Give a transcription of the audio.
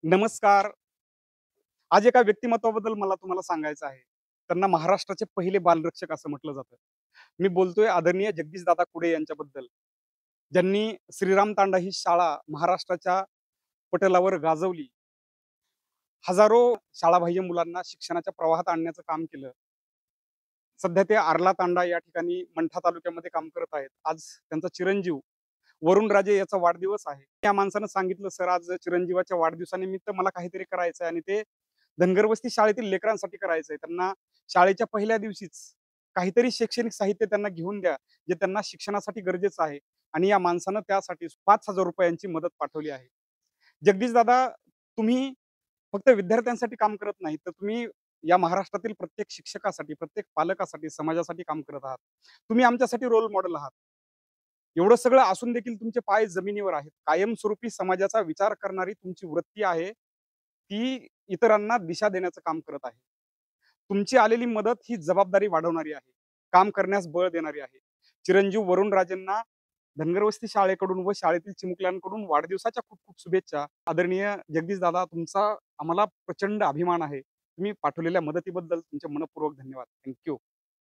नमस्कार. आज एका व्यक्तिमत्वाबद्दल मला तुम्हाला सांगायचं आहे. त्यांना महाराष्ट्राचे पहिले बालरक्षक असं म्हटलं जातं. मी बोलतोय आदरणीय जगदीशदादा कुडे यांच्याबद्दल. ज्यांनी श्रीराम तांडा ही शाळा महाराष्ट्राच्या पटलावर गाजवली. हजारो शाळाबाह्य मुलांना शिक्षणाच्या प्रवाहात आणण्याचं काम केलं. सध्या ते आर्ला तांडा या ठिकाणी मंठा तालुक्यामध्ये काम करत आहेत. आज त्यांचा चिरंजीव वरुणराजे याचा वाढदिवस आहे. या माणसानं सांगितलं, "सर, आज चिरंजीवाच्या वाढदिवसानिमित्त मला काहीतरी करायचं आहे आणि ते धनगरवस्ती शाळेतील लेकरांसाठी करायचंय. त्यांना शाळेच्या पहिल्या दिवशीच काहीतरी शैक्षणिक साहित्य त्यांना घेऊन द्या, जे त्यांना शिक्षणासाठी गरजेचं आहे." आणि या माणसानं त्यासाठी ₹5,000 मदत पाठवली आहे. जगदीशदादा, तुम्ही फक्त विद्यार्थ्यांसाठी काम करत नाही, तर तुम्ही या महाराष्ट्रातील प्रत्येक शिक्षकासाठी, प्रत्येक पालकासाठी, समाजासाठी काम करत आहात. तुम्ही आमच्यासाठी रोल मॉडेल आहात. एवढं सगळं असून देखील तुमचे पाय जमिनीवर आहेत. कायमस्वरूपी समाजाचा विचार करणारी तुमची वृत्ती आहे, ती इतरांना दिशा देण्याचं काम करत आहे. तुमची आलेली मदत ही जबाबदारी वाढवणारी आहे. काम करण्यास बळ देणारी आहे. चिरंजीव वरुणराजेंना धनगरवस्ती शाळेकडून व शाळेतील चिमुकल्यांकडून वाढदिवसाच्या खूप खूप शुभेच्छा. आदरणीय जगदीशदादा, तुमचा आम्हाला प्रचंड अभिमान आहे. तुम्ही पाठवलेल्या मदतीबद्दल तुमचे मनःपूर्वक धन्यवाद. थँक